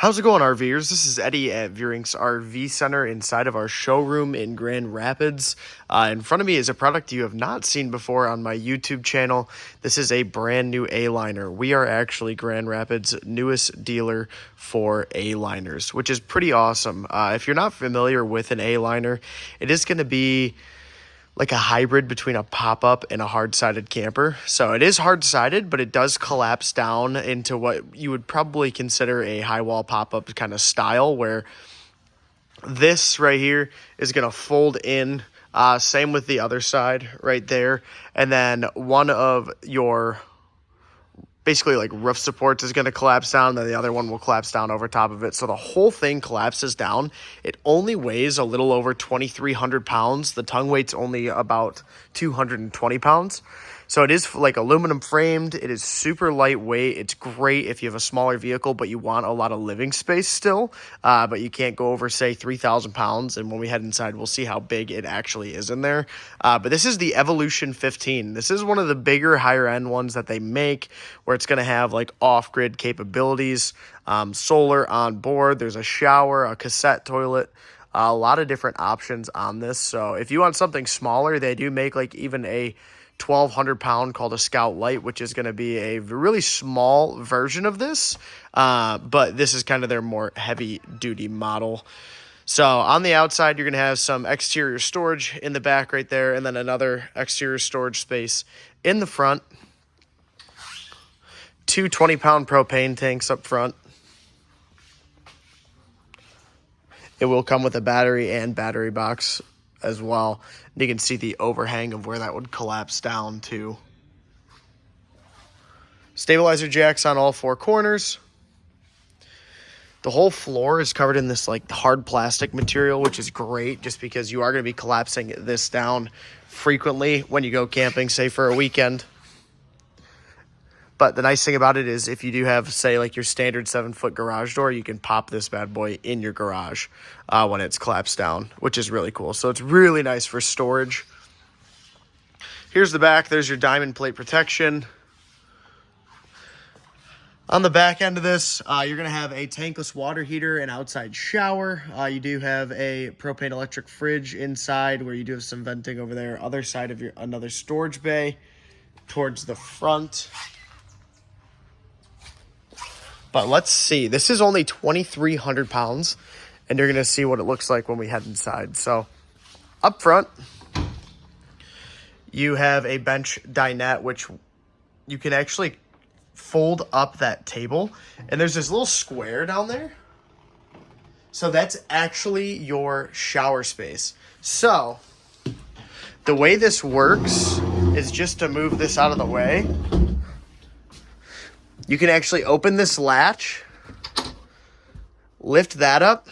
How's it going, RVers? This is Eddie at Veerink's RV Center inside of our showroom in Grand Rapids. In front of me is a product you have not seen before on my YouTube channel. This is a brand new A-liner. We are actually Grand Rapids' newest dealer for A-liners, which is pretty awesome. If you're not familiar with an A-liner, it is going to be like a hybrid between a pop-up and a hard-sided camper. So it is hard-sided, but it does collapse down into what you would probably consider a high-wall pop-up kind of style, where this right here is going to fold in. Same with the other side right there. And then one of your basically like roof supports is going to collapse down, then the other one will collapse down over top of it. So the whole thing collapses down. It only weighs a little over 2,300 pounds. The tongue weight's only about 220 pounds. So it is like aluminum framed. It is super lightweight. It's great if you have a smaller vehicle, but you want a lot of living space still. But you can't go over, say, 3,000 pounds. And when we head inside, we'll see how big it actually is in there. But this is the Evolution 15. This is one of the bigger, higher end ones that they make, where it's going to have like off-grid capabilities, solar on board. There's a shower, a cassette toilet, a lot of different options on this. So if you want something smaller, they do make like even a 1,200 pound called a Scout Light, which is going to be a really small version of this. But this is kind of their more heavy duty model. So on the outside, you're going to have some exterior storage in the back right there, and then another exterior storage space in the front. Two 20-pound propane tanks up front. It will come with a battery and battery box as well. And you can see the overhang of where that would collapse down to. Stabilizer jacks on all four corners. The whole floor is covered in this like hard plastic material, which is great just because you are going to be collapsing this down frequently when you go camping, say for a weekend. But the nice thing about it is if you do have, say, like your standard 7-foot garage door, you can pop this bad boy in your garage when it's collapsed down, which is really cool. So it's really nice for storage. Here's the back. There's your diamond plate protection. On the back end of this, you're going to have a tankless water heater and outside shower. You do have a propane electric fridge inside where you do have some venting over there. Other side of your another storage bay towards the front. But let's see. This is only 2,300 pounds, and you're going to see what it looks like when we head inside. So up front, you have a bench dinette, which you can actually fold up that table. And there's this little square down there. So that's actually your shower space. So the way this works is just to move this out of the way. You can actually open this latch, lift that up.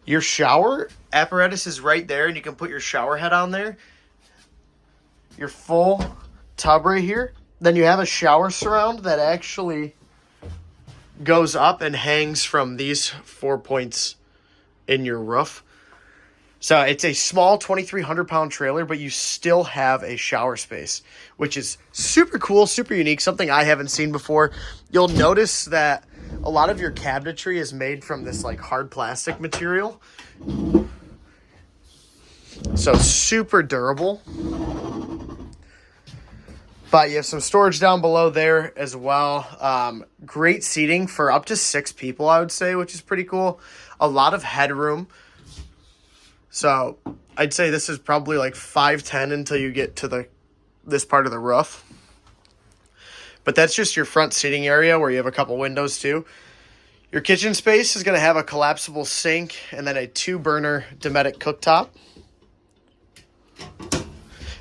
Your shower apparatus is right there, and you can put your shower head on there. Your full tub right here. Then you have a shower surround that actually goes up and hangs from these 4 points in your roof. So it's a small 2,300 pound trailer, but you still have a shower space, which is super cool, super unique, something I haven't seen before. You'll notice that a lot of your cabinetry is made from this like hard plastic material. So super durable. But you have some storage down below there as well. Great seating for up to 6 people, I would say, which is pretty cool. A lot of headroom. So I'd say this is probably like 5'10" until you get to this part of the roof. But that's just your front seating area where you have a couple windows too. Your kitchen space is going to have a collapsible sink and then a 2-burner Dometic cooktop.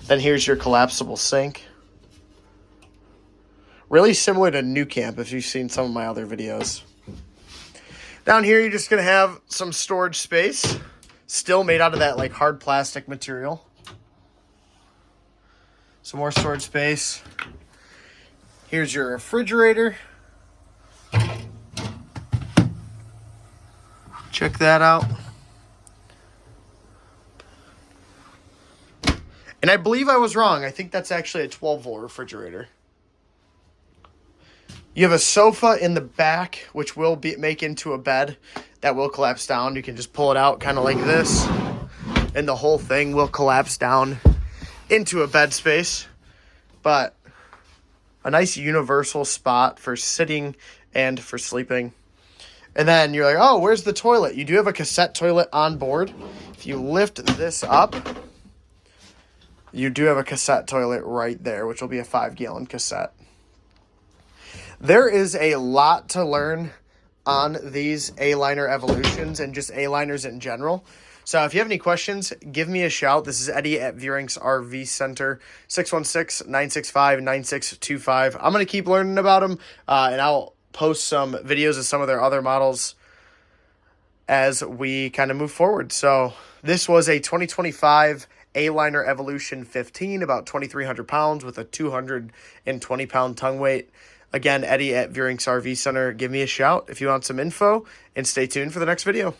Then here's your collapsible sink. Really similar to New Camp if you've seen some of my other videos. Down here you're just going to have some storage space. Still made out of that like hard plastic material. Some more storage space. Here's your refrigerator. Check that out. And I believe I was wrong. I think that's actually a 12-volt refrigerator. You have a sofa in the back, which will make into a bed that will collapse down. You can just pull it out kind of like this, and the whole thing will collapse down into a bed space. But a nice universal spot for sitting and for sleeping. And then you're like, oh, where's the toilet? You do have a cassette toilet on board. If you lift this up, you do have a cassette toilet right there, which will be a 5-gallon cassette. There is a lot to learn on these Aliner Evolutions and just A-liners in general. So if you have any questions, give me a shout. This is Eddie at Viewring's RV Center, 616-965-9625. I'm going to keep learning about them, and I'll post some videos of some of their other models as we kind of move forward. So this was a 2025 Aliner Evolution 15, about 2,300 pounds with a 220-pound tongue weight. Again, Eddie at Viewring's RV Center. Give me a shout if you want some info, and stay tuned for the next video.